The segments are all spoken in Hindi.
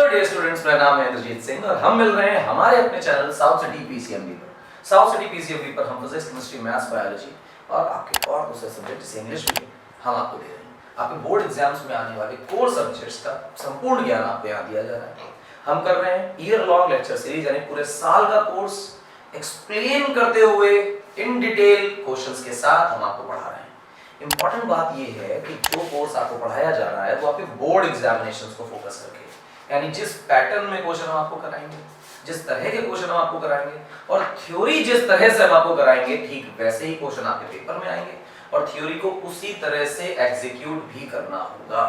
डियर स्टूडेंट्स, मेरा नाम है इंद्रजीत सिंह और हम मिल रहे हैं हमारे अपने चैनल साउथ सिटी पीसीएमबी पर। साउथ सिटी पीसीएमबी पर हम फिजिक्स, केमिस्ट्री, मैथ्स, बायोलॉजी और आपके और दूसरे सब्जेक्ट जैसे इंग्लिश भी हम आपको दे रहे हैं। आपके बोर्ड एग्जाम्स में आने वाले कोर सब्जेक्ट्स का संपूर्ण ज्ञान आपको यहाँ दिया जा रहा है। हम कर रहे हैं ईयर लॉन्ग लेक्चर सीरीज, यानी पूरे साल का कोर्स एक्सप्लेन करते हुए इन डिटेल क्वेश्चंस के साथ हम आपको पढ़ा रहे हैं। इंपॉर्टेंट बात यह है कि जो कोर्स आपको पढ़ाया जा रहा है वो आपके बोर्ड एग्जामिनेशंस को फोकस करके, यानी जिस पैटर्न में क्वेश्चन हम आपको कराएंगे, जिस तरह के क्वेश्चन हम आपको कराएंगे और थ्योरी जिस तरह से हम आपको कराएंगे, ठीक वैसे ही क्वेश्चन आपके पेपर में आएंगे और थ्योरी को उसी तरह से एग्जीक्यूट भी करना होगा।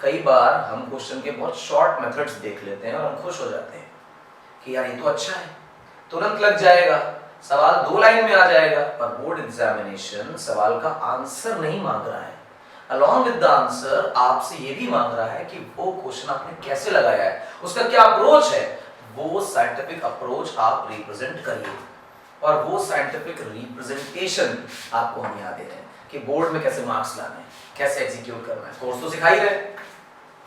कई बार हम क्वेश्चन के बहुत शॉर्ट मेथड्स देख लेते हैं और हम खुश हो जाते हैं कि यार ये तो अच्छा है, तुरंत लग जाएगा, सवाल 2 लाइन में आ जाएगा। पर बोर्ड एग्जामिनेशन सवाल का आंसर नहीं मांग रहा है, अलॉन्ग विद द आंसर आपसे ये भी मांग रहा है कि वो क्वेश्चन आपने कैसे लगाया है, उसका क्या अप्रोच है, वो साइंटिफिक अप्रोच आप रिप्रेजेंट करिए। और वो साइंटिफिक रिप्रेजेंटेशन आपको हम यहाँ दे रहे हैं कि बोर्ड में कैसे मार्क्स लाने हैं, कैसे एग्जीक्यूट करना है। कोर्स तो सिखा ही रहे।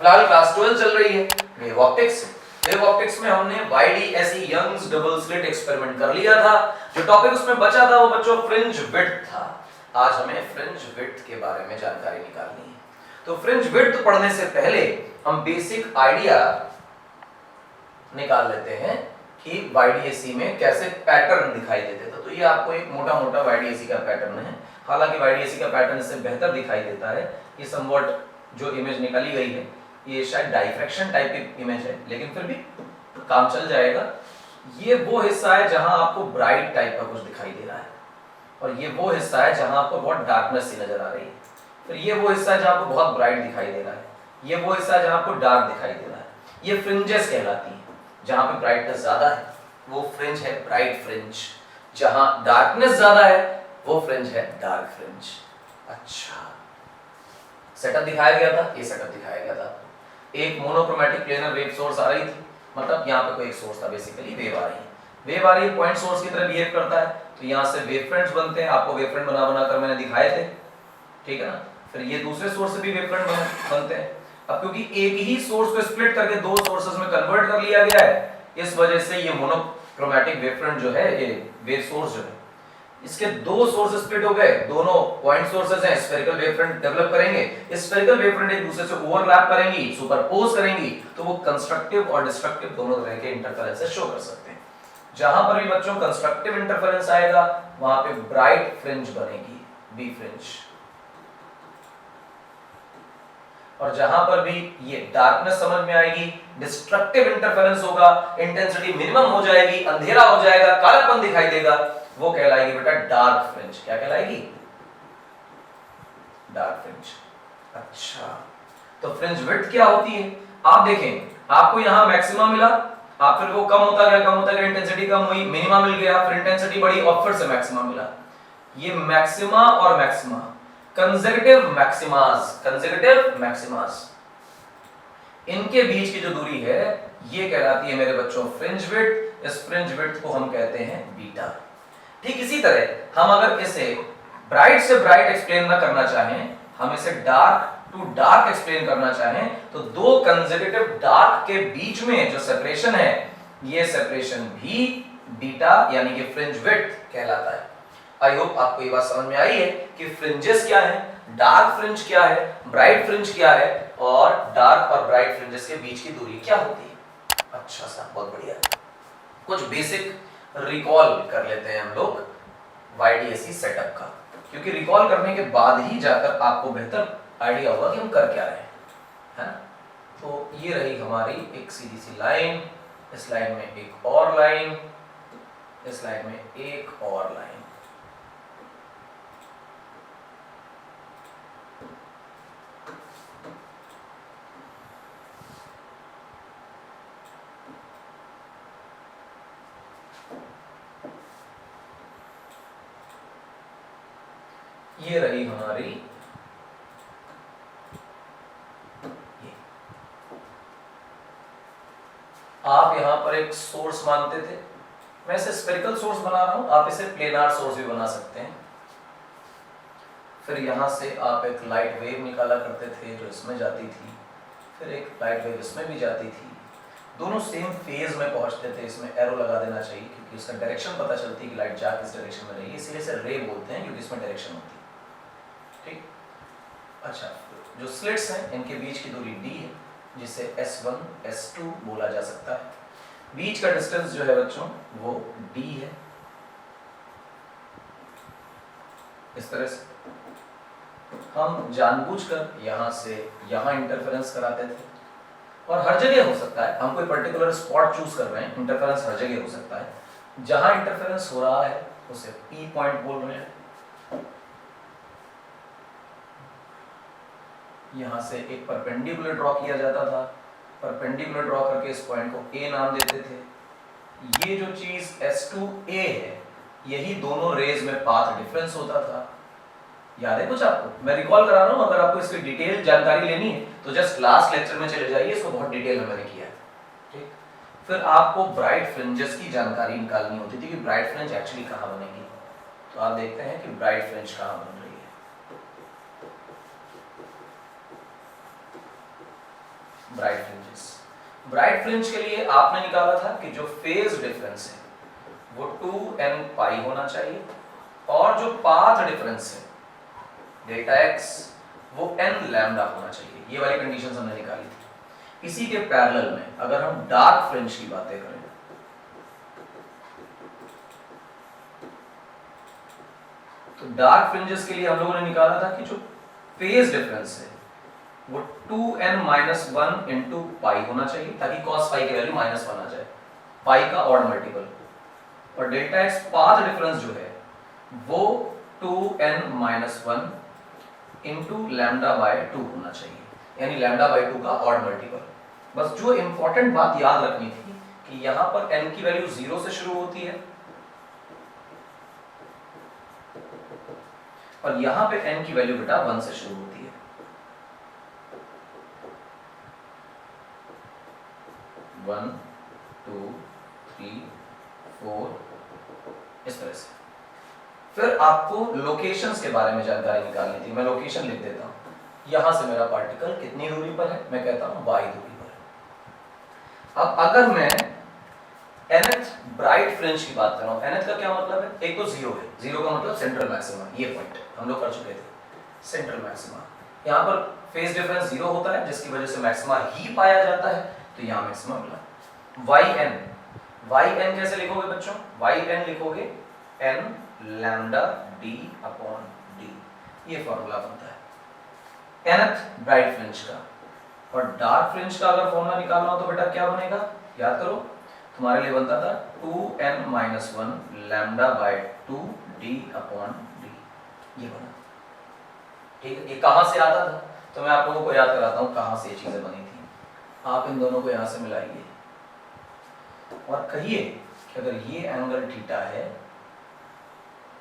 फिलहाल क्लास 12 चल रही है वेव ऑप्टिक्स। वेव ऑप्टिक्स में हमने YDSE Young's double slit experiment कर लिया था। जो टॉपिक उसमें बचा था वो बच्चों फ्रिंज विड्थ था। आज हमें फ्रिंज विड्थ के बारे में जानकारी निकालनी है। तो फ्रिंज विड्थ पढ़ने से पहले हम बेसिक आइडिया निकाल लेते हैं कि YDSE में कैसे पैटर्न दिखाई देते थे। तो ये आपको एक मोटा मोटा YDSE का पैटर्न है। हालांकि YDSE का पैटर्न इससे बेहतर दिखाई देता है। ये समवट जो इमेज निकाली गई है ये शायद डाइफ्रैक्शन टाइप की इमेज है, लेकिन फिर भी काम चल जाएगा। ये वो हिस्सा है जहां आपको ब्राइट टाइप का कुछ दिखाई दे रहा है और ये वो हिस्सा है जहां आपको बहुत डार्कनेस सी नजर आ रही है। फिर ये वो हिस्सा है जहां आपको बहुत ब्राइट दिखाई दे रहा है। ये वो हिस्सा है जहां आपको डार्क दिखाई दे रहा है। ये फ्रिंजेस कहलाती हैं। जहां पे ब्राइटनेस ज्यादा है वो फ्रिंज है ब्राइट फ्रिंज, जहां डार्कनेस ज्यादा है वो फ्रिंज है डार्क फ्रिंज। अच्छा, सेटअप दिखाया गया था, ये सेटअप दिखाया गया था। एक मोनोक्रोमैटिक प्लेनर वेव सोर्स आ रही थी, मतलब यहाँ पे कोई एक सोर्स था, बेसिकली वेव आ रही है। वेव आ रही है, पॉइंट सोर्स की तरह बिहेव करता है, तो यहाँ से वेव फ्रंट्स बनते हैं। आपको वेव फ्रंट बना कर मैंने दिखाए थे, ठीक है ना। फिर ये दूसरे सोर्स से भी वेव फ्रंट बनते हैं। अब क्योंकि एक ही सोर्स को स्प्लिट करके 2 सोर्सेस में कन्वर्ट कर लिया गया है, इस वजह से ये मोनोक्रोमैटिक वेव फ्रंट जो है, ये वेव सोर्स जो है, इसके 2 सोर्स स्प्लिट हो गए, दोनों पॉइंट सोर्सेस हैं, स्फेरिकल वेव फ्रंट डेवलप करेंगे। स्फेरिकल वेव फ्रंट एक दूसरे से ओवरलैप करेंगी, सुपरपोज करेंगी, तो वो कंस्ट्रक्टिव और डिस्ट्रक्टिव दोनों तरह के इंटरफेरेंसेस शो कर सकते हैं। जहां पर भी बच्चों कंस्ट्रक्टिव इंटरफेरेंस आएगा वहां पे ब्राइट फ्रिंज बनेगी, बी फ्रिंज। और जहां पर भी ये डार्कनेस समझ में आएगी, डिस्ट्रक्टिव इंटरफेरेंस होगा, इंटेंसिटी मिनिमम हो जाएगी, अंधेरा हो जाएगा, कालापन दिखाई देगा, वो कहलाएगी बेटा डार्क फ्रिंज। क्या कहलाएगी? Dark fringe. अच्छा, तो फ्रिंज विड्थ क्या होती है? आप देखें, आपको यहां मैक्सिमा मिला, आप फिर वो कम होता गया, इंटेंसिटी कम हुई, मिनिमा मिल गया, फिर इंटेंसिटी बढ़ी और फिर से मैक्सिमा मिला। ये मैक्सिमा और मैक्सिमा, कंसेक्यूटिव मैक्सिमास, इनके बीच की जो दूरी है ये कहलाती है मेरे बच्चों फ्रिंज विड्थ। इस फ्रिंज विड्थ को हम कहते हैं बीटा। ठीक इसी तरह हम अगर इसे ब्राइट से ब्राइट एक्सप्लेन ना करना चाहें, हम इसे डार्क टू डार्क एक्सप्लेन करना चाहें, तो 2 कंसेक्यूटिव डार्क के बीच में जो सेपरेशन है, ये सेपरेशन भी बीटा यानी कि फ्रिंज विड्थ कहलाता है। आई होप आपको ये बात समझ में आई है कि फ्रिंजेस क्या है, डार्क फ्रिंज क्या है, ब्राइट फ्रिंज क्या है और डार्क और ब्राइट फ्रिंजेस के बीच की दूरी क्या होती है। अच्छा सा, बहुत बढ़िया। कुछ बेसिक रिकॉल कर लेते हैं हम लोग YDSE सेटअप का, क्योंकि रिकॉल करने के बाद ही जाकर आपको बेहतर आइडिया होगा कि हम कर क्या रहे हैं, है ना। तो ये रही हमारी एक सीधी सी लाइन, इस लाइन में एक और लाइन, इस लाइन में एक और लाइन। ये रही हमारी ये। आप यहां पर एक सोर्स मानते थे, मैं इसे स्फेरिकल सोर्स बना रहा हूं, आप इसे प्लेनार सोर्स भी बना सकते हैं। फिर यहां से आप एक लाइट वेव निकाला करते थे जो इसमें जाती थी, फिर एक लाइट वेव इसमें भी जाती थी, दोनों सेम फेज में पहुंचते थे। इसमें एरो लगा देना चाहिए क्योंकि उसका डायरेक्शन पता चलती है कि लाइट जा किस डायरेक्शन में रही है, इसीलिए इसे रे बोलते हैं क्योंकि इसमें डायरेक्शन होती है। ठीक, अच्छा, जो स्लिट्स हैं इनके बीच की दूरी d है, जिसे S1 S2 बोला जा सकता है। बीच का डिस्टेंस जो है बच्चों वो d है। इस तरह से हम जानबूझकर यहां से यहां इंटरफेरेंस कराते थे, और हर जगह हो सकता है, हम कोई पर्टिकुलर स्पॉट चूज कर रहे हैं, इंटरफेरेंस हर जगह हो सकता है। जहां इंटरफेरेंस हो रहा है उसे P पॉइंट बोल रहे हैं। यहां से एक परपेंडिकुलर ड्रॉ किया जाता था, परपेंडिकुलर ड्रॉ करके इस पॉइंट को A नाम देते थे। ये जो चीज S2A है, यही दोनों रेज में पाथ डिफरेंस होता था। याद है कुछ आपको? मैं रिकॉल करा रहा हूं, अगर आपको इसकी डिटेल जानकारी लेनी है तो जस्ट लास्ट लेक्चर में चले जाइए, इसको बहुत डिटेल में मैंने किया है। ठीक, फिर आपको ब्राइट फ्रिंजेस की जानकारी निकालनी होती थी कि ब्राइट फ्रिंज एक्चुअली कहां बनेगी। तो आप देखते हैं कि ब्राइट फ्रिंज कहां बन रही है। ब्राइट फ्रिंजेस, ब्राइट फ्रिंज के लिए आपने निकाला था कि जो फेज डिफरेंस है वो 2n पाई होना चाहिए, और जो पाथ डिफरेंस है डेल्टा x वो n लैम्डा होना चाहिए। ये वाली कंडीशंस हमने निकाली थी। इसी के पैरेलल में अगर हम डार्क फ्रिंज की बातें करें, तो डार्क फ्रिंजेस के लिए हम लोगों ने निकाला था कि जो फेज डिफरेंस है वो 2n-1 इंटू पाई होना चाहिए, ताकि cos फाई की वैल्यू -1 आ जाए, पाई का ऑड मल्टीपल। और डेल्टा x पाथ डिफरेंस जो है वो 2n-1 इंटू लैम्डा बाय 2 होना चाहिए, यानी लैम्डा बाय 2 का ऑड मल्टीपल। बस जो इंपॉर्टेंट बात याद रखनी थी कि यहां पर n की वैल्यू 0 से शुरू होती है, और यहां पे n की वैल्यू बेटा 1 से शुरू होती है। 1 2 3 4 इस तरह से। फिर आपको लोकेशंस के बारे में जानकारी निकालनी थी। मैं लोकेशन लिख देता हूं, यहां से मेरा पार्टिकल कितनी दूरी पर है, मैं कहता हूं y दूरी पर है। अब अगर मैं nth ब्राइट फ्रिंज की बात कर रहा हूं, nth का क्या मतलब है? एक तो 0 है, 0 का मतलब सेंट्रल मैक्सिमा, ये पॉइंट हम लोग कर चुके थे, सेंट्रल मैक्सिमा। यहां पर फेज डिफरेंस 0 होता है, जिसकी वजह से मैक्सिमा ही पाया जाता है, तो यहां मैक्सिमा मिला। yn कैसे लिखोगे बच्चों? yn लिखोगे n lambda d upon d, ये फॉर्मूला बनता है nth ब्राइट फ्रिंज का। और डार्क फ्रिंज का अगर फॉर्मूला निकालना हो तो बेटा क्या बनेगा, याद करो, तुम्हारे लिए बनता था 2n-1 lambda by 2 d upon d, ये बना। ठीक है, ये कहां से आता था? तो मैं आप लोगों को याद कराता हूं कहां से ये चीजें बनी थी। आप इन दोनों को यहां से मिलाइए और कहिए कि अगर ये एंगल थीटा है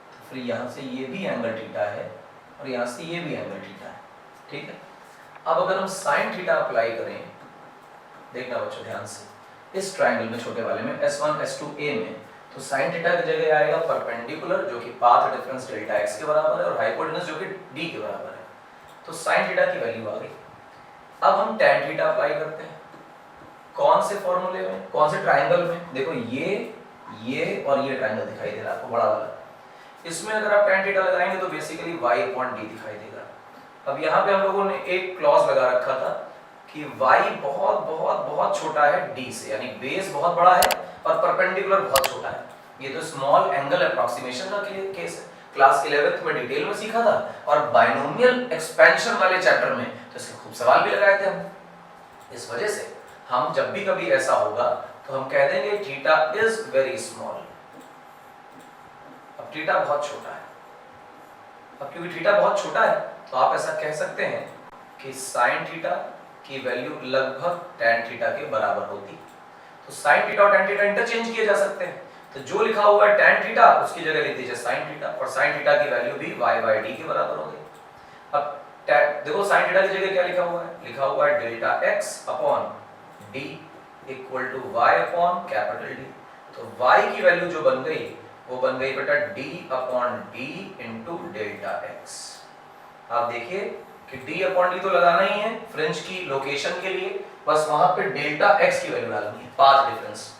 तो फिर यहां से ये भी एंगल थीटा है, और यहां से ये भी एंगल थीटा है। ठीक है, अब अगर हम साइन थीटा अप्लाई करें, देखना बच्चों ध्यान से, इस ट्रायंगल में छोटे वाले में S1 S2A में, तो साइन थीटा की जगह आएगा परपेंडिकुलर जो कि पाथ डिफरेंस डेल्टा x के बराबर है, और हाइपोटेनस जो कि d के बराबर है। तो साइन थीटा की वैल्यू आ गई। अब हम tan थीटा अप्लाई करते हैं। कौन से फॉर्मूले में, कौन से ट्रायंगल में? देखो ये और ये ट्रायंगल दिखाई दे रहा है आपको, बड़ा वाला। इसमें अगर आप tan थीटा लगाएंगे तो बेसिकली y अपॉन d दिखाई देगा। अब यहाँ पे हम लोगों ने एक क्लॉज लगा रखा था कि y बहुत बहुत बहुत छोटा है d से, यानी बेस बहुत बड़ा है और परपेंडिकुलर बहुत छोटा है। ये तो स्मॉल एंगल अप्रोक्सीमेशन का केस है, क्लास 11th में डिटेल में सीखा था, और बायनोमियल एक्सपेंशन वाले चैप्टर में तो इसके खूब सवाल भी लगाए थे हम। इस वजह से हम जब भी कभी ऐसा होगा तो हम कह देंगे थीटा इज वेरी स्मॉल। अब थीटा बहुत छोटा है, अब क्योंकि थीटा बहुत छोटा है तो आप ऐसा कह सकते हैं कि साइन थीटा की वैल्यू लगभग tan थीटा के बराबर होती। तो साइन थीटा और tan थीटा इंटरचेंज किए जा सकते हैं, तो जो लिखा हुआ है tan थीटा उसकी जगह लिख दीजिए sin थीटा, और sin थीटा की वैल्यू भी y/d के बराबर हो गई। अब देखो sin थीटा की जगह क्या लिखा हुआ है? लिखा हुआ है delta x upon d equal to y upon capital D। तो y की वैल्यू जो बन गई वो बन गई बेटा d upon d into delta x। आप देखिए कि d अपॉन d तो लगाना ही है फ्रिंज की लोकेशन के लिए, बस वहां पे डेल्टा एक्स की वैल्यू डालनी है, पाथ डिफरेंस।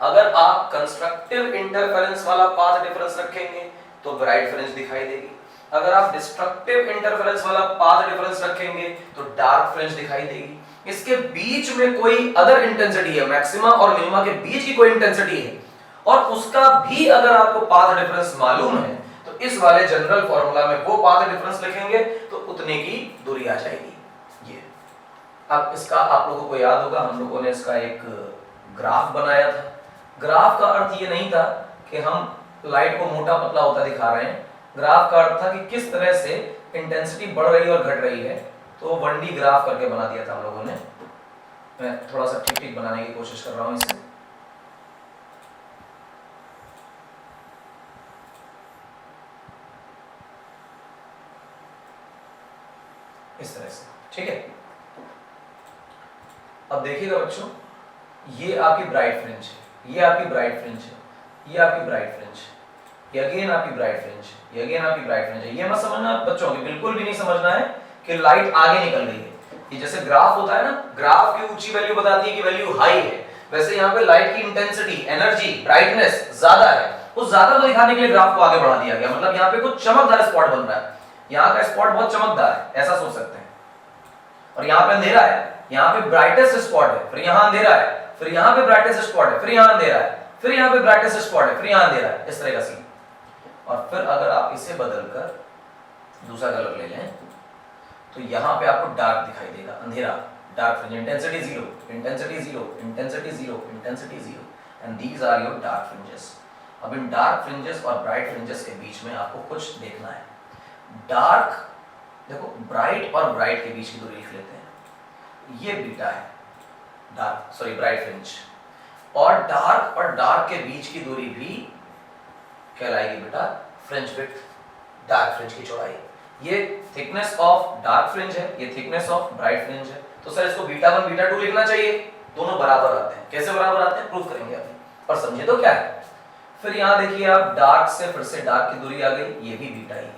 अगर आप कंस्ट्रक्टिव इंटरफेरेंस वाला पाथ डिफरेंस रखेंगे तो ब्राइट फ्रिंज दिखाई देगी, अगर आप डिस्ट्रक्टिव इंटरफेरेंस वाला पाथ डिफरेंस रखेंगे तो डार्क फ्रिंज दिखाई देगी। इसके बीच में कोई अदर इंटेंसिटी है, मैक्सिमा और मिनिमा के बीच की कोई इंटेंसिटी है और उसका भी अगर आपको पाथ डिफरेंस मालूम है तो इस वाले जनरल फॉर्मूला में वो पाथ डिफरेंस लिखेंगे तो उतने की दूरी आ जाएगी। ये अब इसका आप लोगों को याद होगा, हम लोगों ने इसका एक ग्राफ बनाया था। ग्राफ का अर्थ ये नहीं था कि हम लाइट को मोटा पतला होता दिखा रहे हैं, ग्राफ का अर्थ था कि किस तरह से इंटेंसिटी बढ़ रही है और घट रही है, तो 1D ग्राफ करके बना दिया था हम लोगों ने। मैं थोड़ा सा ठीक ठीक बनाने की कोशिश कर रहा हूं इसे। इस तरह से, ठीक है। अब देखिएगा बच्चों, ये आपकी ब्राइट फ्रिंज है, ये आपकी ब्राइट फ्रिंज है, ये आपकी ब्राइट फ्रिंज, ये अगेन आपकी ब्राइट फ्रिंज, ये अगेन आपकी ब्राइट फ्रिंज है। ये मत समझना बच्चों कि बिल्कुल भी नहीं समझना है कि लाइट आगे निकल गई है। ये जैसे ग्राफ होता है ना, ग्राफ की ऊंची वैल्यू बताती है कि वैल्यू हाई है, वैसे यहाँ पे लाइट की इंटेंसिटी, एनर्जी, ब्राइटनेस ज्यादा है, उस ज्यादा को दिखाने के लिए ग्राफ को आगे बढ़ा दिया गया। मतलब यहाँ पे कुछ चमकदार स्पॉट बन रहा है, यहाँ का स्पॉट बहुत चमकदार है, ऐसा सोच सकते हैं। और यहाँ पे अंधेरा है, यहाँ पे ब्राइटेस्ट स्पॉट है, फिर यहाँ अंधेरा है, फिर यहाँ पे ब्राइटेस्ट स्पॉट है, फिर यहाँ अंधेरा है, फिर यहाँ पे ब्राइटेस्ट स्पॉट है, फिर यहाँ अंधेरा है, इस तरह का सीन। और फिर अगर आप इसे बदलकर दूसरा कलर ले लें तो यहाँ पे आपको डार्क दिखाई देगा, अंधेरा, dark fringe, intensity zero, intensity zero, intensity zero, intensity zero, and these are your dark fringes. अब इन डार्क फ्रिंजेस और ब्राइट फ्रिंजेस के बीच में आपको कुछ देखना है। डार्क, देखो ब्राइट और ब्राइट के बीच की दूरी लिख लेते हैं, ये बीटा है, डार्क सॉरी ब्राइट फ्रिंज, और डार्क के बीच की दूरी भी कहलाएगी बेटा फ्रिंज विड्थ, डार्क फ्रिंज की चौड़ाई। ये थिकनेस ऑफ डार्क फ्रिंज है, ये थिकनेस ऑफ ब्राइट फ्रिंज है, तो सर इसको बीटा 1 बीटा 2 लिखना चाहिए, दोनों बराबर आते हैं। कैसे बराबर आते हैं प्रूफ करेंगे अभी, पर समझे तो क्या है। फिर यहाँ देखिए आप, डार्क से फिर से डार्क की दूरी आ गई, ये भी बीटा ही है।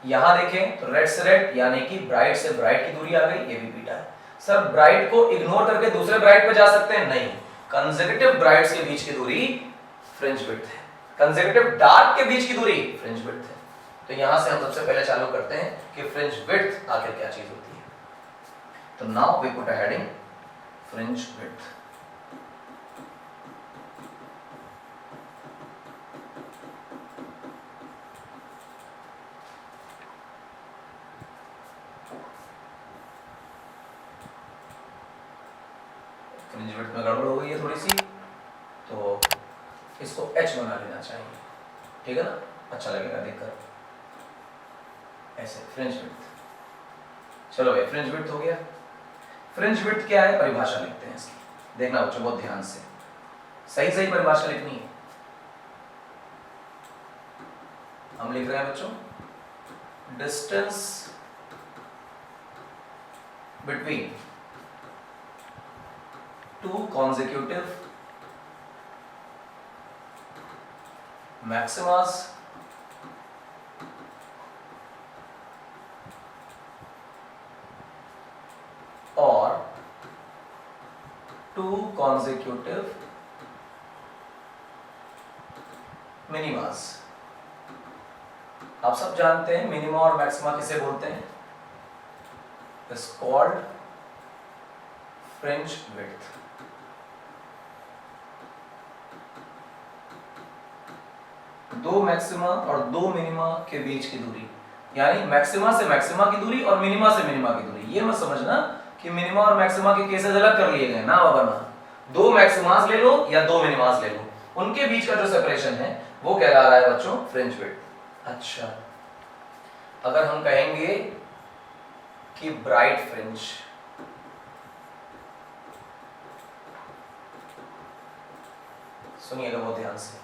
यहाँ देखें तो रेड से रेड यानी कि ब्राइट से ब्राइट की दूरी आ गई, ये भी बीटा है। सर ब्राइट को इग्नोर करके दूसरे ब्राइट पे जा सकते हैं? नहीं, कंसेक्यूटिव ब्राइट्स के बीच की दूरी फ्रिंज विड्थ है, कंसेक्यूटिव डार्क के बीच की दूरी फ्रिंज विड्थ है। तो यहां से हम सबसे पहले चालू करते हैं कि फ्रिंज विड्थ आखिर क्या चीज होती है। तो now we put a heading fringe width. Fringe width में गड़बड़ हो गई है थोड़ी सी, तो इसको h बना लेना चाहिए, ठीक है ना, अच्छा लगेगा देखकर ऐसे। फ्रिंज विड्थ, चलो भाई फ्रिंज विड्थ हो गया। फ्रिंज विड्थ क्या है, परिभाषा लिखते हैं इसकी, देखना बच्चों बहुत ध्यान से, सही सही परिभाषा लिखनी है। हम लिख रहे हैं बच्चों, distance between two consecutive maximas or two consecutive minimas। आप सब जानते हैं मिनिमा और मैक्सिमा किसे बोलते हैं, इज कॉल्ड फ्रिंज विड्थ। दो मैक्सिमा और दो मिनिमा के बीच की दूरी, यानी मैक्सिमा से मैक्सिमा की दूरी और मिनिमा से मिनिमा की दूरी। ये मत समझना कि मिनिमा और मैक्सिमा के केसेस अलग कर लिए गए, ना बाबा ना, दो मैक्सिमास ले लो या दो मिनिमास ले लो, उनके बीच का जो सेपरेशन है वो कहला रहा है बच्चों फ्रिंज विड्थ। अच्छा, अगर हम कहेंगे कि ब्राइट फ्रिंज, सुनिएगा बहुत ध्यान से,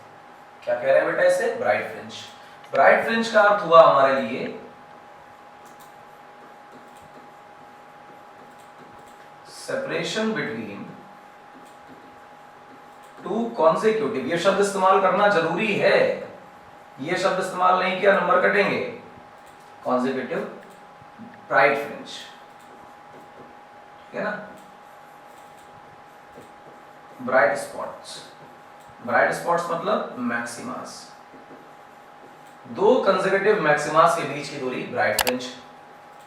क्या कह रहे हैं बेटा इसे, ब्राइट फ्रिंज। ब्राइट फ्रिंज का अर्थ हुआ हमारे लिए सेपरेशन बिटवीन टू कॉन्सेक्यूटिव, ये शब्द इस्तेमाल करना जरूरी है, ये शब्द इस्तेमाल नहीं किया नंबर कटेंगे, कॉन्सेक्यूटिव ब्राइट फ्रिंज, ठीक है ना। ब्राइट स्पॉट्स, ब्राइट स्पॉट्स मतलब मैक्सिमास, दो कंसेक्यूटिव मैक्सिमास के बीच की दूरी ब्राइट फ्रिंज,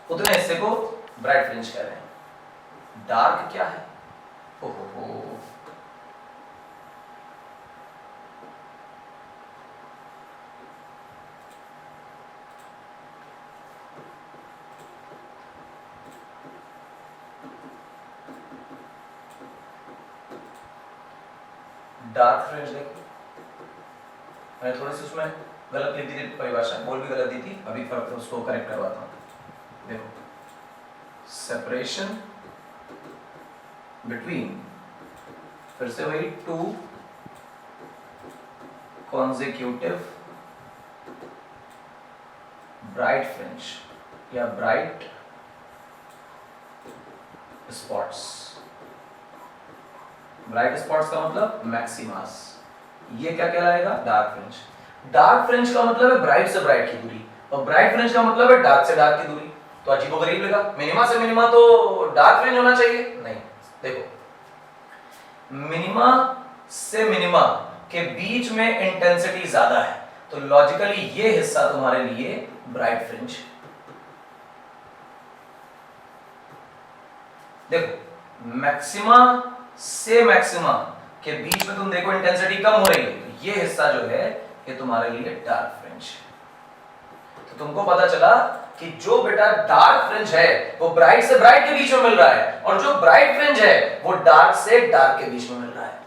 उतने हिस्से को ब्राइट फ्रिंज कह रहे हैं। डार्क क्या है? ओहो, डार्क फ्रिंज देखो, मैंने थोड़ी सी उसमें गलत लिख दी थी परिभाषा, बोल भी गलत दी थी, अभी फर्क उसको करेक्ट करवाता हूं। देखो, सेपरेशन बिटवीन, फिर से वही, टू कॉन्सेक्यूटिव ब्राइट फ्रिंज या ब्राइट स्पॉट्स। ब्राइट स्पॉट्स का मतलब मैक्सिमास, ये क्या कहलाएगा? Dark fringe. डार्क फ्रिंज का मतलब है ब्राइट से ब्राइट की दूरी, और ब्राइट फ्रिंज का मतलब है डार्क से डार्क की दूरी। तो अजीबोगरीब लगा, मिनिमा से मिनिमा तो डार्क फ्रिंज होना चाहिए? नहीं, देखो, मिनिमा से मिनिमा के बीच में इंटेंसिटी ज्यादा है, तो लॉजिकली ये हिस्सा तुम्हारे लिए ब्राइट फ्रिंज। देखो, मैक्सिमा से मैक्सिमा के बीच में तुम देखो इंटेंसिटी कम हो रही है, तो ये हिस्सा जो है ये तुम्हारे लिए डार्क फ्रिंज। तो तुमको पता चला कि जो बेटा डार्क फ्रिंज है वो ब्राइट से ब्राइट के बीच में मिल रहा है, और जो ब्राइट फ्रिंज है वो डार्क से डार्क के बीच में मिल रहा है।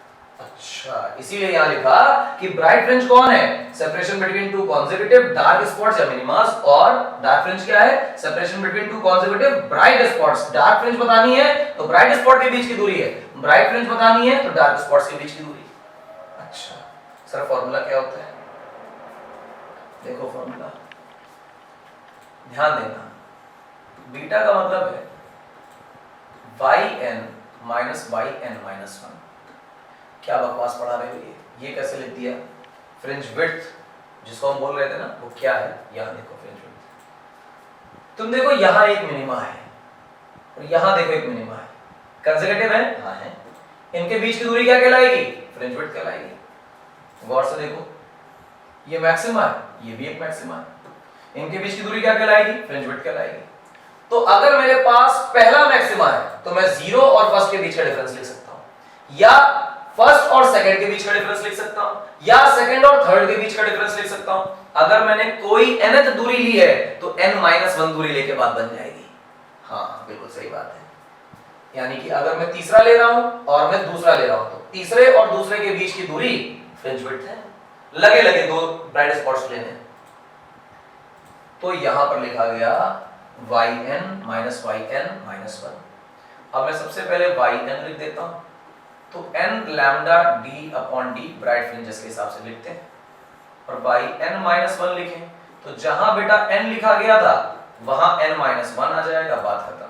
अच्छा, इसीलिए यहां लिखा कि ब्राइट फ्रिंज कौन है? Separation between two consecutive dark spots या मिनिमास, और डार्क फ्रिंज क्या है? Separation between two consecutive bright spots. Dark fringe बतानी है तो ब्राइट स्पॉट के बीच की दूरी है, ब्राइट फ्रिंज बतानी है तो डार्क स्पॉट्स के बीच की दूरी। अच्छा सर, फॉर्मूला क्या होता है? देखो फॉर्मूला, ध्यान देना, बीटा का मतलब है yn माइनस yn माइनस 1। क्या बकवास पढ़ा रहे हो ये कैसे लिख दिया? फ्रिंज विड्थ जिसको हम बोल रहे थे ना, वो क्या है? यहां देखो फ्रिंज विड्थ, तुम देखो यहां एक मिनिमा है और यहां देखो एक मिनिमा है, कंसेक्यूटिव है? हाँ है। इनके बीच की दूरी क्या कहलाएगी? फ्रिंज विड्थ कहलाएगी। गौर से देखो, ये मैक्सिमा है, ये भी एक मैक्सिमा है, इनके बीच की दूरी क्या कहलाएगी? फ्रिंज विड्थ कहलाएगी। तो अगर मेरे पास पहला मैक्सिमा है तो मैं जीरो और फर्स्ट के बीच का डिफरेंस लिख सकता हूं, या फर्स्ट और सेकंड के बीच का डिफरेंस लिख सकता हूं, या सेकंड और थर्ड के बीच का डिफरेंस लिख सकता हूं। अगर मैंने कोई nth दूरी ली है तो n-1 दूरी लेके बात बन जाएगी। हाँ बिल्कुल सही बात है, यानी कि अगर मैं तीसरा ले रहा हूं और मैं दूसरा ले रहा हूं तो तीसरे और दूसरे के बीच की दूरी फ्रिंज विड्थ है। लगे लगे दो ब्राइट स्पॉट्स लेने, तो यहां पर लिखा गया yn माइनस yn माइनस 1। अब मैं सबसे पहले yn लिख देता हूं, तो n lambda d upon d bright fringes के हिसाब से लिखते हैं, और yn माइनस 1 लिखें तो जहां बेटा n लिखा गया था वहां n माइनस 1 आ जाएगा, बात खत्म।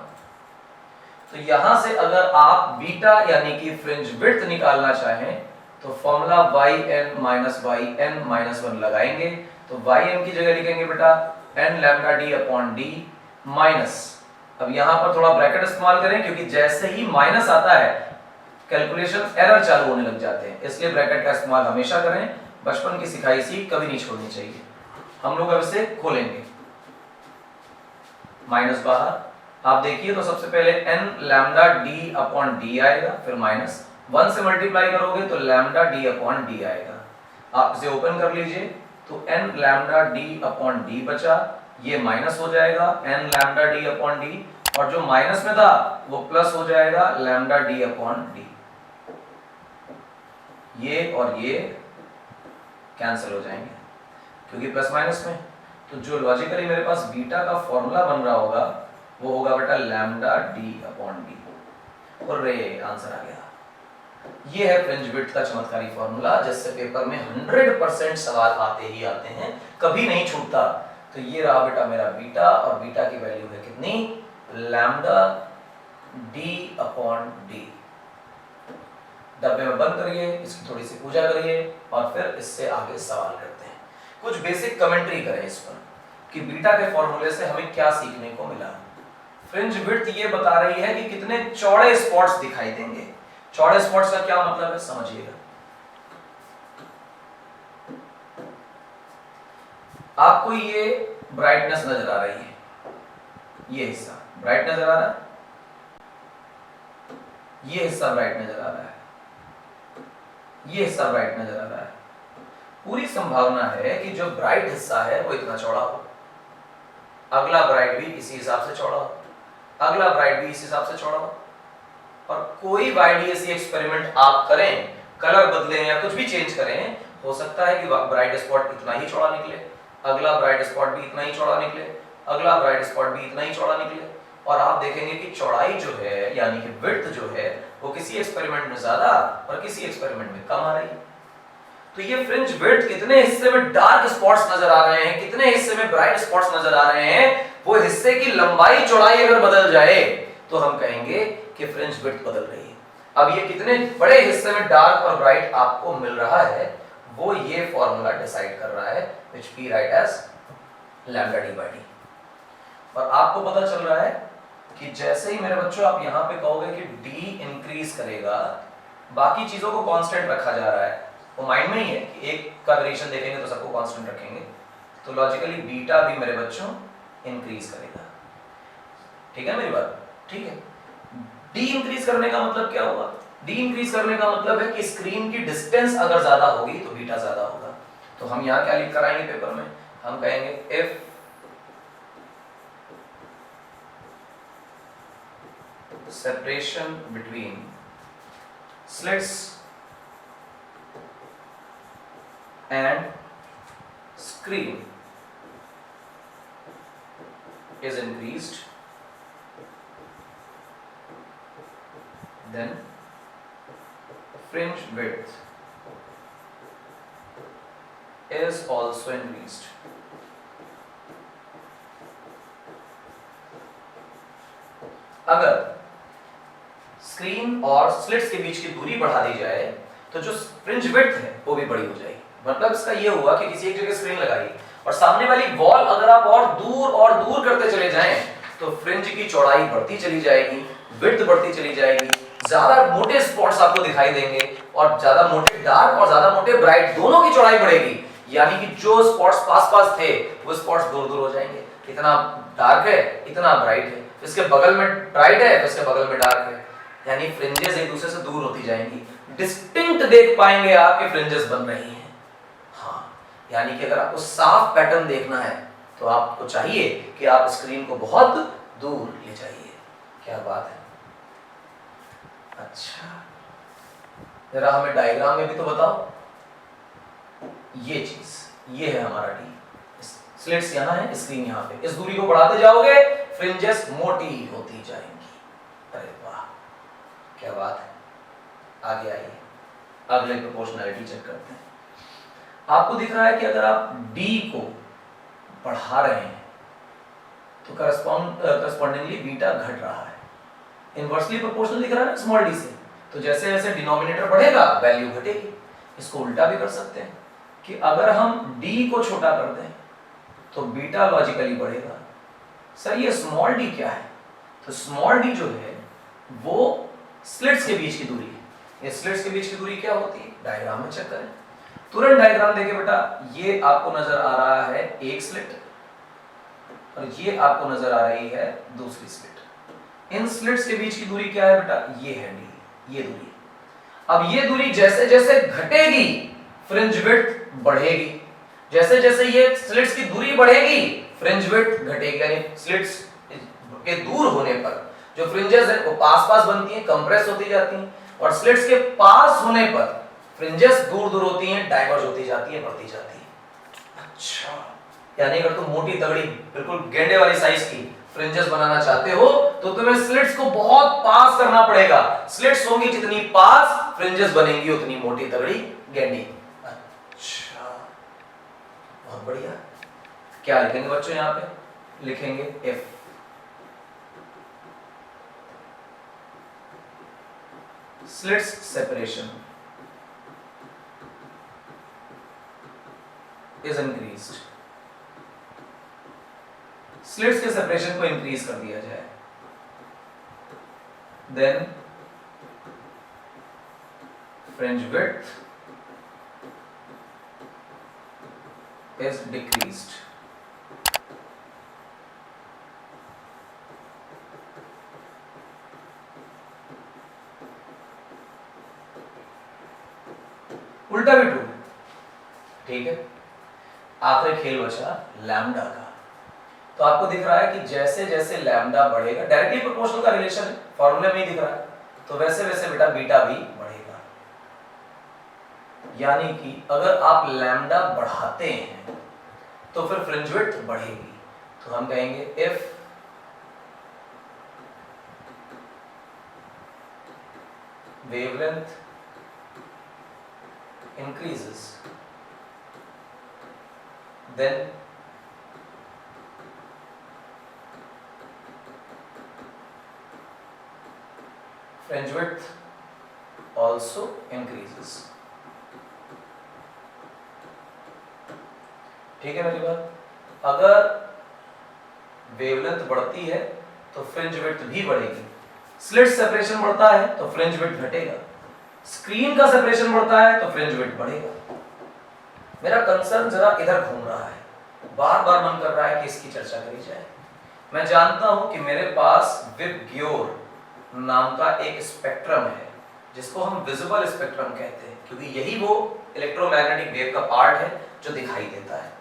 तो यहां से अगर आप बीटा यानी कि फ्रिंज विड्थ निकालना चाहें तो formula yn minus yn minus 1 लगाएंगे, तो yn की जगह लिखेंगे बेटा n lambda d upon d minus, अब यहां पर थोड़ा ब्रैकेट इस्तेमाल करें क्योंकि जैसे ही माइनस आता है कैलकुलेशन एरर चालू होने लग जाते हैं, इसलिए ब्रैकेट का इस्तेमाल हमेशा करें। बचपन की सिखाई सी कभी नहीं छोड़नी चाहिए। हम लोग अब इसे खोलेंगे, माइनस बाहर, आप देखिए तो सबसे पहले n lambda d upon d आएगा, फिर माइनस 1 से मल्टीप्लाई करोगे तो लैम्डा d अपॉन d आएगा। आप इसे ओपन कर लीजिए तो n lambda d upon d बचा, ये माइनस हो जाएगा n lambda d upon d, और जो माइनस में था वो प्लस हो जाएगा लैम्डा d अपॉन d। ये और ये कैंसिल हो जाएंगे क्योंकि प्लस माइनस में, तो जो लॉजिकली मेरे पास बीटा का फॉर्मूला बन रहा होगा वो होगा बेटा लैम्डा d अपॉन d। और रे आंसर आ गया। ये है फ्रिंज विड्थ का चमत्कारी फॉर्मूला, जिससे पेपर में 100% सवाल आते ही आते हैं, कभी नहीं छूटता। तो ये रहा बेटा मेरा बीटा, और बीटा की वैल्यू है कितनी? Lambda d upon d। डब्बे में बंद करिए, इसकी थोड़ी सी पूजा करिए और फिर इससे आगे सवाल करते हैं। कुछ बेसिक कमेंट्री करें इस पर कि बीटा के फॉर्मूले से हमें क्या सीखने को मिला। फ्रिंज विड्थ ये बता रही है कि कितने चौड़े स्पॉट्स दिखाई देंगे, चौड़े स्पॉट्स का क्या मतलब है समझिएगा। आपको ये ब्राइटनेस नजर आ रही है, ये हिस्सा ब्राइट नजर आ रहा है, ये हिस्सा ब्राइट नजर आ रहा है, ये हिस्सा ब्राइट नजर आ रहा है। पूरी संभावना है कि जो ब्राइट हिस्सा है वो इतना चौड़ा हो, अगला ब्राइट भी इसी हिसाब से चौड़ा हो, अगला ब्राइट भी इस हिसाब से चौड़ा हो। और कोई वाईडीएसी एक्सपेरिमेंट आप करें, कलर बदलें या कुछ भी चेंज करें, हो सकता है कि ब्राइट स्पॉट इतना ही चौड़ा निकले, अगला ब्राइट स्पॉट भी इतना ही चौड़ा निकले, अगला ब्राइट स्पॉट भी इतना ही चौड़ा निकले। और आप देखेंगे कि चौड़ाई जो है यानी कि विड्थ जो है वो किसी एक्सपेरिमेंट में ज्यादा और किसी एक्सपेरिमेंट में कम आ रही है। तो ये फ्रिंज विड्थ कितने हिस्से में डार्क स्पॉट्स नजर आ रहे हैं, कितने हिस्से में ब्राइट स्पॉट्स नजर आ रहे हैं, वो हिस्से की लंबाई चौड़ाई अगर बदल जाए तो हम कहेंगे कि फ्रिंज विड्थ बदल रही है। अब ये कितने बड़े हिस्से में डार्क और ब्राइट आपको मिल रहा है वो ये फॉर्मूला डिसाइड कर रहा है, which we write as lambda d by d। और आपको पता चल रहा है कि जैसे ही मेरे बच्चों आप यहां पे कहोगे कि d इंक्रीज करेगा, बाकी चीजों को कांस्टेंट रखा जा रहा है, वो माइंड में ही है कि एक का वेरिएशन देखेंगे तो सबको कांस्टेंट रखेंगे, तो लॉजिकली बीटा भी मेरे बच्चों इंक्रीज करेगा। ठीक है मेरी बात? ठीक है। डी इंक्रीज करने का मतलब क्या होगा? डी इंक्रीज करने का मतलब है कि स्क्रीन की डिस्टेंस अगर ज्यादा होगी तो बीटा ज्यादा होगा। तो हम यहां क्या लिख कर आएंगे पेपर में? हम कहेंगे if separation between slits and screen is increased, then fringe width is also increased। अगर स्क्रीन और स्लिट्स के बीच की दूरी बढ़ा दी जाए तो जो फ्रिंज विड्थ है वो भी बड़ी हो जाएगी। मतलब इसका ये हुआ कि किसी एक जगह स्क्रीन लगाई और सामने वाली वॉल अगर आप और दूर करते चले जाएं तो फ्रिंज की चौड़ाई बढ़ती चली जाएगी, विड्थ बढ़ती चली जाएगी, ज्यादा मोटे स्पॉट्स आपको दिखाई देंगे और ज्यादा मोटे डार्क और ज्यादा मोटे ब्राइट दोनों की चौड़ाई बढ़ेगी। यानी कि जो स्पॉट्स पास थे वो स्पॉट्स दूर हो जाएंगे। इतना डार्क है, इतना ब्राइट है, इसके बगल में ब्राइट है, इसके बगल में डार्क है, यानी फ्रिंजेस एक दूसरे से दूर होती जाएंगी। डिस्टिंक्ट देख पाएंगे आप कि फ्रिंजेस बन रही हैं। हाँ, यानी कि अगर आपको साफ पैटर्न देखना है तो आपको चाहिए कि आप स्क्रीन को बहुत दूर ले जाइए। क्या बात है। अच्छा, जरा हमें डायग्राम में भी तो बताओ। ये चीज, ये है हमारा डी, स्लिट्स यहाँ है, स्क्रीन यहाँ पे। इस दूरी को बढ़ाते जाओगे फ्रिंजेस मोटी होती जाएंगी। अरे वाह, क्या बात है। आगे आइए, अगले प्रोपोर्शनैलिटी चेक करते हैं। आपको दिख रहा है कि अगर आप d को बढ़ा रहे हैं तो करस्पॉन्डिंगली बीटा घट रहा है। इनवर्सली प्रोपोर्शनल दिख रहा है ना स्मॉल d से, तो जैसे जैसे डिनोमिनेटर बढ़ेगा वैल्यू घटेगी। इसको उल्टा भी कर सकते हैं कि अगर हम d को छोटा कर दें तो बीटा लॉजिकली बढ़ेगा। सर ये स्मॉल d क्या है? तो स्मॉल d जो है वो स्लिट्स के बीच की दूरी है। ये स्लिट्स के बीच की दूरी क्या होती है? डायग्राम में चेक करें। तुरंत डायग्राम देखे बेटा, ये आपको नजर आ रहा है एक स्लिट और ये आपको नजर आ रही है दूसरी स्लिट। इन स्लिट्स के बीच की दूरी क्या है बेटा? ये है डी, ये दूरी। अब ये दूरी जैसे जैसे घटेगी फ्रिंज विड्थ बढ़ेगी, जैसे जैसे ये स्लिट्स की दूरी बढ़ेगी फ्रिंज विड्थ घटेगी। यानी स्लिट्स के दूर होने पर जो फ्रिंजेस हैं वो पास बनती हैं, कंप्रेस होती जाती हैं, और स्लिट्स के पास होने पर फ्रिंजेस दूर होती हैं, डाइवर्ज होती जाती हैं, बढ़ती जाती हैं। अच्छा, यानी अगर तुम मोटी तगड़ी बिल्कुल गेंडे वाली साइज की फ्रिंजेस बनाना चाहते हो तो तुम्हें स्लिट्स को बहुत पास करना पड़ेगा। स्लिट्स होंगी जितनी पास, फ्रिंजेस बनेंगी उतनी मोटी तगड़ी गेंडी। अच्छा, बहुत बढ़िया। क्या लिखेंगे बच्चों? यहां पे लिखेंगे F। Slits separation is increased. Slits के सेपरेशन को इंक्रीज कर दिया जाए, then fringe width is decreased. उल्टा भी ट्रू है, ठीक है। आखिरी खेल बचा लैम्डा का। तो आपको दिख रहा है कि जैसे जैसे लैम्डा बढ़ेगा, डायरेक्टली प्रोपोर्शनल का रिलेशन है, फॉर्मूले में ही दिख रहा है, तो वैसे वैसे बेटा बीटा भी बढ़ेगा। यानी कि अगर आप लैम्डा बढ़ाते हैं तो फिर फ्रिंज विड्थ बढ़ेगी। तो हम कहेंगे if wavelength increases then fringe width also increases। ठीक है मेरी बात। अगर वेवलेंथ बढ़ती है तो फ्रिंज विड्थ भी बढ़ेगी, स्लिट सेपरेशन बढ़ता है तो फ्रिंज विड्थ घटेगा, स्क्रीन का सेपरेशन बढ़ता है तो फ्रिंज विड्थ बढ़ेगा। मेरा कंसर्न जरा इधर घूम रहा है, बार बार मन कर रहा है कि इसकी चर्चा करी जाए। मैं जानता हूं कि मेरे पास विबग्योर नाम का एक स्पेक्ट्रम है जिसको हम विजिबल स्पेक्ट्रम कहते हैं, क्योंकि यही वो इलेक्ट्रोमैग्नेटिक वेव का पार्ट है जो दिखाई देता है।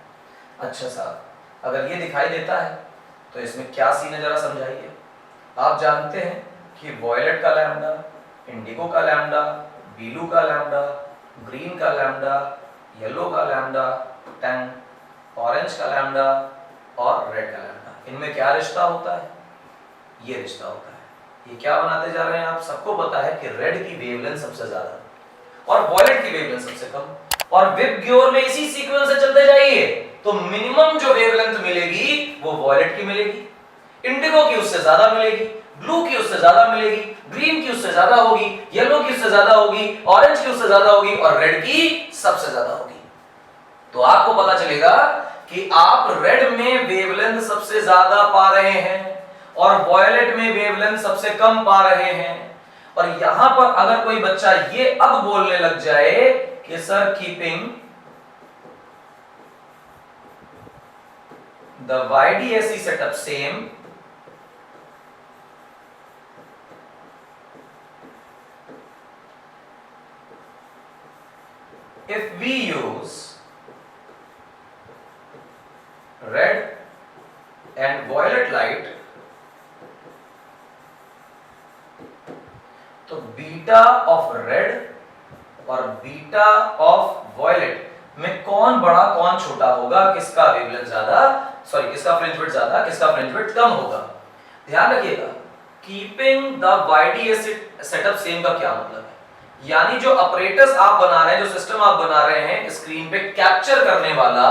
अच्छा साहब, अगर ये दिखाई देता है तो इसमें क्या सीन है जरा समझाइए। आप जानते हैं कि वॉयलेट का लैम्डा, इंडिगो का लैम्डा, ब्लू का लैम्डा, ग्रीन का लैम्डा, येलो का लैम्डा, टैंग ऑरेंज का लैम्डा और रेड का लैम्डा, इनमें क्या रिश्ता होता है? ये रिश्ता होता है। ये क्या बनाते जा रहे हैं? आप सबको पता है कि रेड की वेवलेंथ सबसे ज्यादा और वॉयलेट की वेवलेंथ सबसे कम, और विबग्योर में इसी सीक्वेंस से चलते जाइए तो मिनिमम जो वेवलेंथ मिलेगी वो वॉयलेट की मिलेगी, इंडिगो की उससे ज्यादा मिलेगी, ब्लू की उससे ज्यादा मिलेगी, ग्रीन की उससे ज्यादा होगी, येलो की उससे ज्यादा होगी, ऑरेंज की उससे ज्यादा होगी और रेड की सबसे ज्यादा होगी। तो आपको पता चलेगा कि आप रेड में वेवलेंथ सबसे ज्यादा पा रहे हैं और वॉयलेट में वेवलेंथ सबसे कम पा रहे हैं। और यहां पर अगर कोई बच्चा ये अब बोलने लग जाए कि sir keeping the YDAC setup same, if we use red and violet light, तो बीटा ऑफ रेड और बीटा ऑफ वॉयलेट में कौन बड़ा कौन छोटा होगा, किसका वेवलेंथ ज्यादा, सॉरी किसका फ्रिंज विड्थ ज्यादा, किसका फ्रिंज विड्थ कम होगा। ध्यान रखिएगा, keeping the YDAC setup same का क्या मतलब है? यानी जो ऑपरेटर्स आप बना रहे हैं, जो सिस्टम आप बना रहे हैं स्क्रीन पे कैप्चर करने वाला,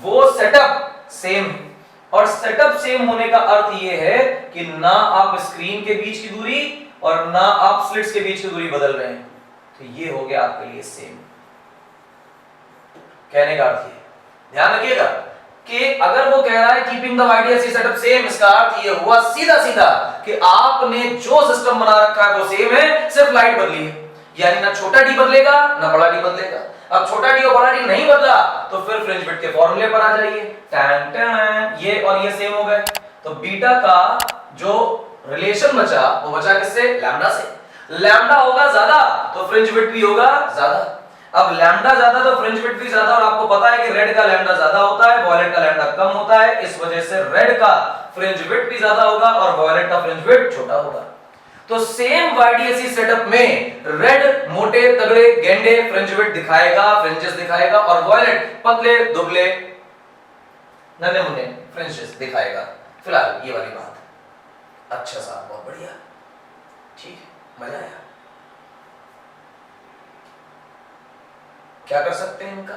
वो सेटअप सेम है। और सेटअप सेम होने का अर्थ ये है कि ना आप स्क्रीन के बीच की दूरी और ना आप स्लिट्स के बीच की दूरी बदल रहे हैं, तो ये हो गया आपके लिए सेम। कहने का अर्थ ये, ध्यान रखिएगा कि अगर वो कह रहा है keeping the YDAC setup same, इसका अर्थ ये हुआ सीधा सीधा कि आपने जो सिस्टम बना रखा है वो सेम है, सिर्फ लाइट बदली है। यानी ना छोटा डी बदलेगा ना बड़ा डी बदलेगा। अब छोटा डी और बड़ा डी नहीं बदला तो फिर फ्रिंज विड्थ के फॉर्मूले पर आ जाइए, टैन टैन, ये और ये सेम हो गए। तो बीटा का जो रिलेशन बचा वो बचा किससे? लैम्डा से। लैम्डा होगा ज्यादा तो फ्रिंज विड्थ भी होगा ज्यादा। अब लैम्डा ज्यादा तो फ्रिंज विड्थ भी ज्यादा, और आपको पता है कि रेड का लैम्डा ज्यादा होता है, वॉयलेट का लैम्डा कम होता है, इस वजह से रेड का फ्रिंज विड्थ भी ज्यादा होगा और वॉयलेट का फ्रिंज विड्थ छोटा होगा। तो सेम YDAC सेटअप में रेड मोटे तगड़े गेंडे फ्रिंज विड्थ दिखाएगा, फ्रिंजेस दिखाएगा, और वॉयलेट पतले दुबले नन्हे मुन्ने फ्रिंजेस दिखाएगा। फिलहाल ये वाली बात। अच्छा साहब, बहुत बढ़िया, ठीक है, मजा आया। क्या कर सकते हैं इनका?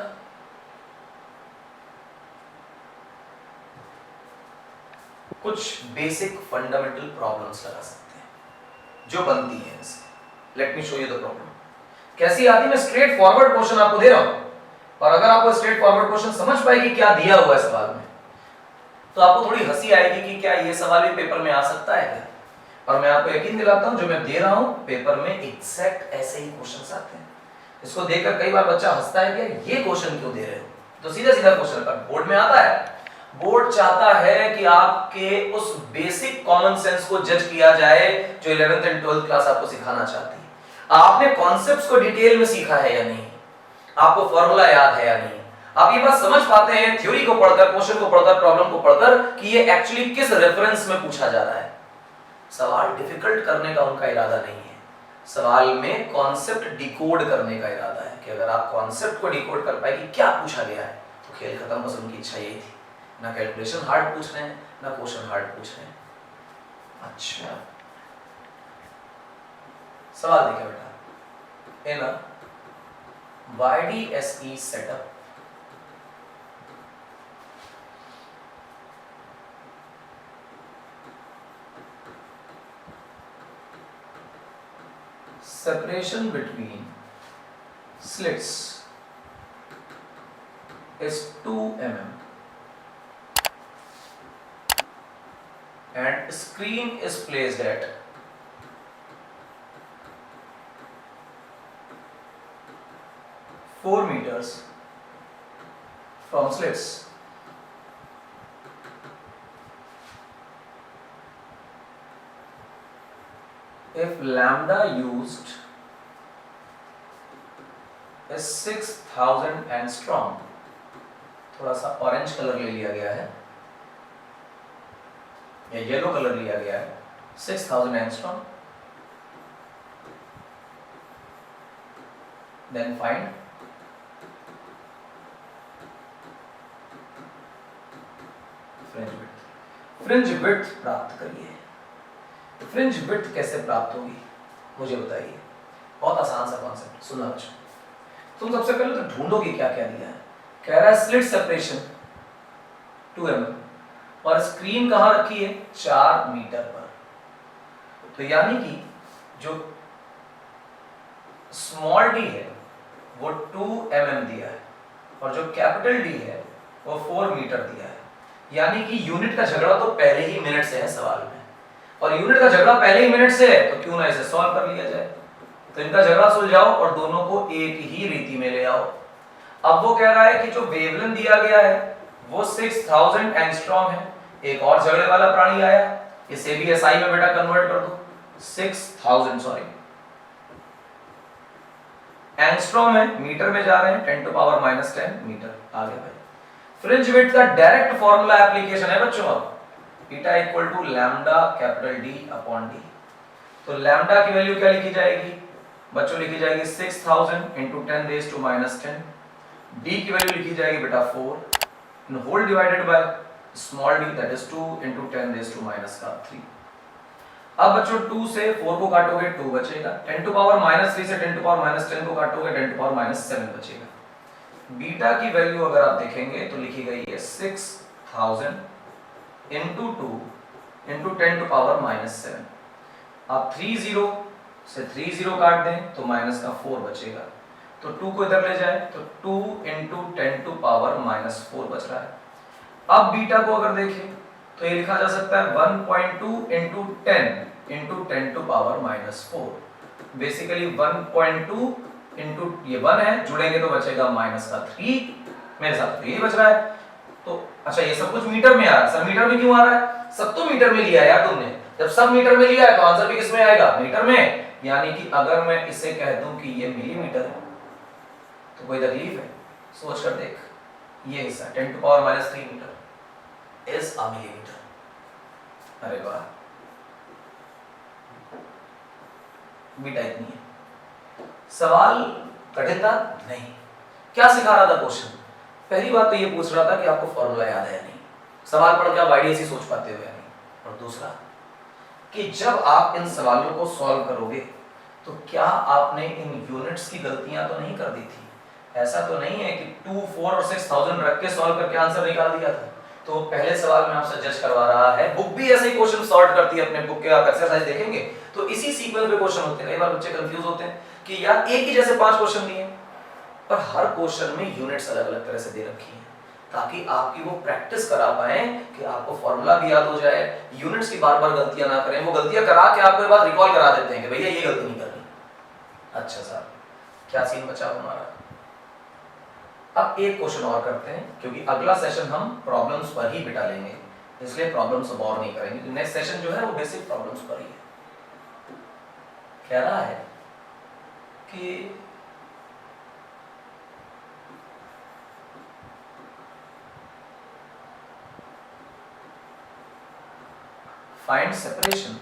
कुछ बेसिक फंडामेंटल प्रॉब्लम्स लगा सकते हैं जो बनती हैं इससे। Let me show you the problem. कैसी आती है? मैं स्ट्रेट फॉरवर्ड क्वेश्चन आपको दे रहा हूं, और अगर आपको स्ट्रेट फॉरवर्ड क्वेश्चन समझ पाएगी क्या दिया हुआ है सवाल में, तो आपको थोड़ी हंसी आएगी कि क्या ये सवाल भी पेपर में आ सकता है क्या। और मैं आपको यकीन दिलाता हूं जो मैं दे रहा हूं पेपर में एग्जैक्ट ऐसे ही क्वेश्चंस आते हैं। इसको देखकर कई बार बच्चा हंसता है कि ये क्वेश्चन क्यों दे रहे हो, तो सीधा सीधा क्वेश्चन पर बोर्ड में आता है। बोर्ड चाहता है कि आपके उस बेसिक कॉमन सेंस को जज किया जाए जो 11th एंड 12th क्लास आपको सिखाना चाहती है। आपने कॉन्सेप्ट्स को डिटेल में सीखा है या नहीं, आपको फॉर्मूला याद है या नहीं, आप ये बात समझ पाते हैं थ्योरी को पढ़कर, क्वेश्चन को पढ़कर, प्रॉब्लम को पढ़कर कि ये एक्चुअली किस रेफरेंस में पूछा जा रहा है। सवाल डिफिकल्ट करने का उनका इरादा नहीं है, सवाल में कॉन्सेप्ट डिकोड करने का इरादा है कि अगर आप कॉन्सेप्ट को डिकोड कर पाए कि क्या पूछा गया है तो खेल खत्म। बस उनकी इच्छा यही थी, ना कैलकुलेशन हार्ड पूछ रहे हैं ना क्वेश्चन हार्ड पूछ रहे हैं। अच्छा सवाल देखिए बेटा, इन अ YDSE setup separation between slits is 2 mm and screen is placed at 4 meters from slits. If lambda used is 6000 angstrom, थोड़ा सा ऑरेंज कलर ले लिया गया है या येलो कलर लिया गया है, 6000 angstrom, then find fringe width. Fringe width प्राप्त करिए। फ्रिंज विड्थ कैसे प्राप्त होगी मुझे बताइए, बहुत आसान सा कॉन्सेप्ट, सुनना बच्चों। तुम सबसे पहले तो ढूंढोगे क्या क्या दिया है। कह रहा है स्लिट सेपरेशन 2 mm और स्क्रीन कहां रखी है 4 मीटर पर, तो यानी कि जो स्मॉल डी है वो 2 mm दिया है और जो कैपिटल डी है वो 4 मीटर दिया है। यानी कि यूनिट का झगड़ा तो पहले ही मिनट से है सवाल में, और यूनिट का झगड़ा पहले ही मिनट से है तो क्यों ना इसे सॉल्व कर लिया जाए। तो इनका झगड़ा सुलझाओ और दोनों को एक ही रीति में ले आओ। अब वो कह रहा है कि जो वेवलेंथ दिया गया है वो 6000 एंगस्ट्रॉम है। एक और झगड़े वाला प्राणी आया, इसे भी एसआई में बेटा कन्वर्ट कर दो, 6000 सॉरी एंगस्ट्रॉम है, मीटर में जा रहे हैं, 10 टू पावर -10 मीटर। आगे भाई फ्रिंज विड्थ का डायरेक्ट फार्मूला एप्लीकेशन है बच्चों, beta equal to lambda capital D upon D. तो लैम्डा की वैल्यू क्या लिखी जाएगी बच्चों, लिखी जाएगी 6000 into 10 raised to -10, डी की वैल्यू लिखी जाएगी बेटा 4 in whole divided by small d that is 2 into 10 raised to -3। अब बच्चों 2 से 4 को काटोगे 2 बचेगा, 10 टू पावर -3 से 10 टू पावर -10 को काटोगे 10 टू पावर -7 बचेगा। बीटा की वैल्यू अगर आप देखेंगे तो लिखी गई है 6000 into 2 into 10 to power -7। आप 30 से 30 काट दें तो माइनस का 4 बचेगा, तो 2 को इधर ले जाए तो 2 into 10 to power -4 बच रहा है। अब बीटा को अगर देखें तो ये लिखा जा सकता है 1.2 into 10 into 10 to power -4। Basically 1.2 into ये 1 है, जुड़ेंगे तो बचेगा -3, मेरे साथ तो ये बच रहा है। तो अच्छा ये सब कुछ मीटर में आ रहा है, सब मीटर में क्यों आ रहा है, सब तो मीटर में लिया यार तुमने, जब सब मीटर में लिया है तो आंसर भी किसमें आएगा मीटर में। यानी कि अगर मैं इसे कह दूं कि ये मिलीमीटर है तो कोई तकलीफ है, सोच कर देख, ये हिस्सा 10 to power -3 metre is a millimetre. अरे वाह, बीटा इतनी है। सवाल कठिन था नहीं, क्या सिखा रहा था क्वेश्चन, पहली बात तो ये पूछ रहा था कि आपको फॉर्मूला याद है या नहीं, सवाल पढ़ के आप YDSE सोच पाते हो या नहीं, और दूसरा कि जब आप इन सवालों को सॉल्व करोगे तो क्या आपने इन यूनिट्स की गलतियां तो नहीं कर दी थी। ऐसा तो नहीं है कि 2, 4 और 6000 रख के सॉल्व करके आंसर निकाल दिया था। तो पहले सवाल में आपसे जज करवा रहा है, बुक भी ऐसे ही क्वेश्चन सॉर्ट करती है, अपने बुक के आप एक्सरसाइज देखेंगे तो इसी सीक्वेंस पे क्वेश्चन होते हैं। कई बार बच्चे कंफ्यूज होते हैं कि यार एक ही जैसे 5 क्वेश्चन दिए, पर हर क्वेश्चन में यूनिट्स अलग अलग तरह से दे रखी हैं ताकि आपकी वो प्रैक्टिस करा पाए कि आपको फॉर्मूला भी याद हो जाए, यूनिट्स की बार बार गलतियां ना करें। वो गलतियां करा के आपको ये बात रिकॉल करा देते हैं कि भैया ये गलती नहीं करनी। अच्छा सर, क्या सीन बचा हमारा। अब एक क्वेश्चन और करते हैं, क्योंकि अगला सेशन हम प्रॉब्लम्स पर ही बिठा लेंगे, इसलिए प्रॉब्लम्स अब और नहीं करेंगे। नेक्स्ट सेशन जो है वो बेसिक प्रॉब्लम्स पर ही है। कह रहा है कि find separation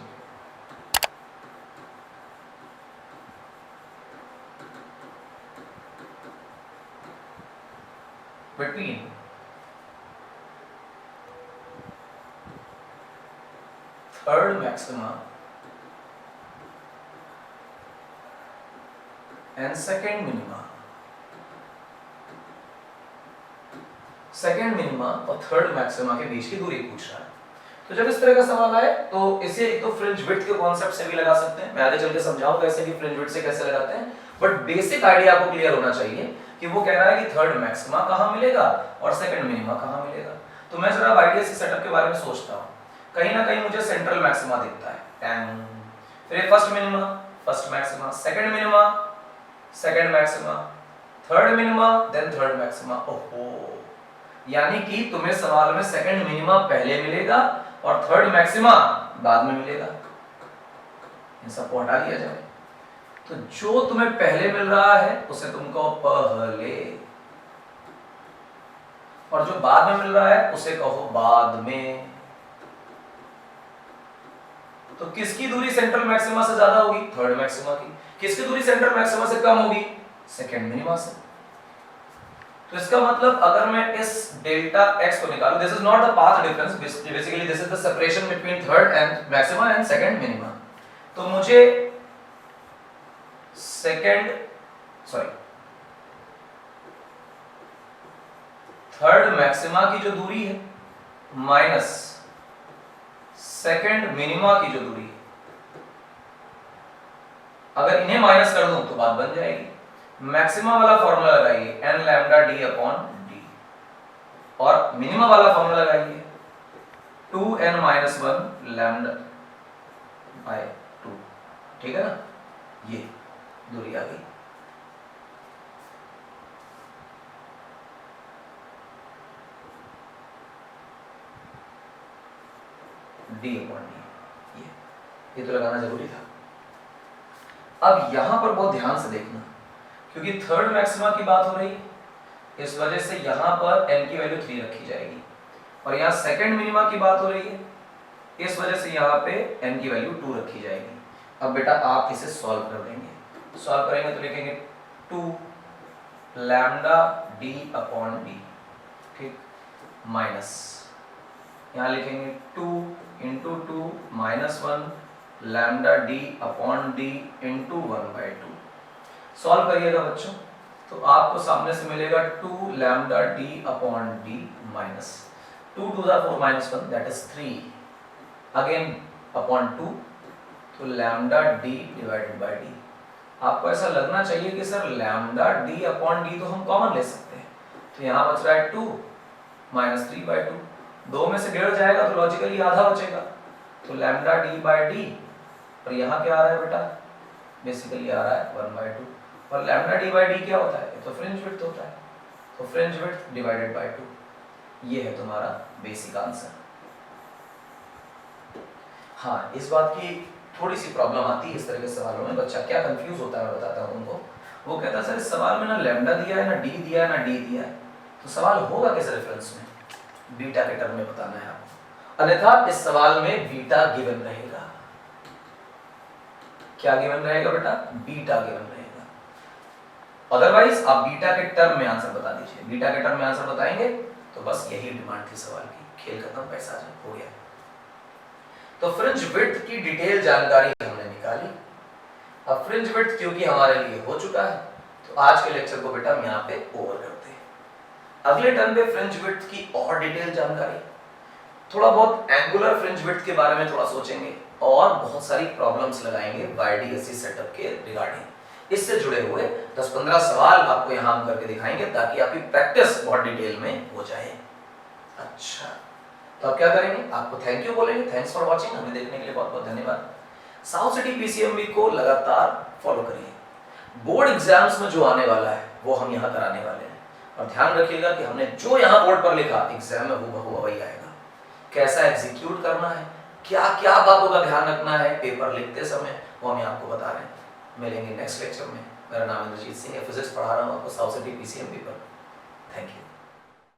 between third maxima and second minima। Second minima और थर्ड मैक्सिमा के बीच की दूरी पूछ रहा है। तो जब इस तरह का सवाल आए तो इसे एक तो फ्रिंज विड्थ के कॉन्सेप्ट से भी लगा सकते हैं, मैं आगे चल के समझाऊं कैसे कि फ्रिंज विड्थ से कैसे लगाते हैं, बट बेसिक आइडिया आपको क्लियर होना चाहिए कि वो कह रहा है कि थर्ड मैक्सिमा कहां मिलेगा और सेकंड मिनिमा कहां मिलेगा। तो मैं जरा आइडिया से सेटअप के बारे में सोचता हूं, कहीं ना कहीं मुझे सेंट्रल मैक्सिमा दिखता है, फिर first minima, first maxima, second minima, second maxima, third minima, then third maxima. ओहो, यानी कि तुम्हें सवाल में सेकंड मिनिमा पहले मिलेगा और थर्ड मैक्सिमा बाद में मिलेगा। इन सबको हटा दिया जाए तो जो तुम्हें पहले मिल रहा है उसे तुमको पहले, और जो बाद में मिल रहा है उसे कहो बाद में। तो किसकी दूरी सेंट्रल मैक्सिमा से ज्यादा होगी? थर्ड मैक्सिमा की। किसकी दूरी सेंट्रल मैक्सिमा से कम होगी? सेकंड मिनिमा से। तो इसका मतलब अगर मैं इस डेल्टा x को निकालूं, this is not the path difference, basically this is the separation between third and maxima and second minima. तो मुझे थर्ड मैक्सिमा की जो दूरी है माइनस सेकंड मिनिमा की जो दूरी है, अगर इन्हें माइनस कर दूं तो बात बन जाएगी। मैक्सिमा वाला फॉर्मूला लगाइए n lambda d upon d, और मिनिमा वाला फॉर्मूला लगाइए 2n माइनस 1 लैम्डा बाय 2। ठीक है ना, ये दूरी आ गई। d अपॉन d, ये तो लगाना जरूरी था। अब यहां पर बहुत ध्यान से देखना, क्योंकि थर्ड मैक्सिमा की बात हो रही है, इस वजह से यहां पर n की वैल्यू 3 रखी जाएगी, और यहां सेकंड मिनिमा की बात हो रही है, इस वजह से यहां पे n की वैल्यू 2 रखी जाएगी। अब बेटा आप इसे सॉल्व कर देंगे, सॉल्व करेंगे तो लिखेंगे 2 लैम्डा d अपॉन d, ठीक, माइनस यहां लिखेंगे 2 into 2 minus 1 lambda d upon d into 1/2। Solve करिएगा बच्चों तो आपको सामने से मिलेगा 2 lambda d upon d minus 2 2 4 minus 1 that is 3 again upon 2, तो lambda d divided by d। आपको ऐसा लगना चाहिए कि sir lambda d upon d तो हम कॉमन ले सकते हैं, तो यहाँ बच रहा है 2 माइनस 3/2, 2 में से 1.5 जाएगा तो लॉजिकली आधा बचेगा, तो लैम्डा d बाय d, और यहाँ क्या आ रहा है बेटा, बेसिकली आ रहा है 1/2, और लैम्डा d बाय d क्या होता है, तो फ्रिंज विड्थ होता है, तो फ्रिंज विड्थ डिवाइडेड बाय 2, ये है तुम्हारा बेसिक आंसर। हाँ, इस बात की थोड़ी सी प्रॉब्लम आती है इस तरह के सवालों में, बच्चा क्या कंफ्यूज होता है मैं बताता हूँ उनको। वो कहता है सर इस सवाल में ना लैम्डा दिया है, ना d दिया है, ना d दिया है, तो सवाल होगा किस रेफरेंस में? बीटा के टर्म में बताना है आपको, अन्यथा इस सवाल में बीटा गिवन रहेगा। क्या गिवन रहेगा बेटा? बीटा गिवन रहेगा। अदरवाइज आप बीटा के टर्म में आंसर बता दीजिए, बीटा के टर्म में आंसर बताएंगे तो बस यही डिमांड थी सवाल की, खेल खत्म, पैसा हो गया। तो फ्रिंज विड्थ की डिटेल जानकारी हमने निकाली। अब फ्रिंज विड्थ क्योंकि हमारे लिए हो चुका है, तो आज के लेक्चर को बेटा हम यहाँ पे ओवर करते हैं। अगले टर्म पे फ्रिंज विड्थ की और डिटेल जानकारी, थोड़ा बहुत एंगुलर फ्रिंज विड्थ के बारे में थोड़ा सोचेंगे, और बहुत सारी प्रॉब्लम्स लगाएंगे YDSC सेटअप के रिगार्डिंग। इससे जुड़े हुए 10-15 सवाल आपको यहाँ हम करके दिखाएंगे ताकि आपकी प्रैक्टिस बहुत डिटेल में हो जाए। अच्छा, तो अब क्या करेंगे, आपको थैंक यू बोलेंगे, थैंक्स फॉर वॉचिंग, हमें देखने के लिए बहुत बहुत धन्यवाद। साउथ सिटी PCMB को लगातार फॉलो करिए। बोर्ड एग्जाम्स में जो आने वाला है वो हम यहाँ कराने वाले हैं। और ध्यान रखिएगा कि हमने जो यहाँ बोर्ड पर लिखा एग्जाम में हूबहू वही आएगा। कैसा एग्जीक्यूट करना है, क्या क्या बातों का ध्यान रखना है पेपर लिखते समय, वो हम आपको बता रहे हैं। मिलेंगे नेक्स्ट लेक्चर में। मेरा नाम इंद्रजीत सिंह है, फिजिक्स पढ़ा रहा हूँ आपको साउथ सिटी पीसीएमबी पर। Thank you.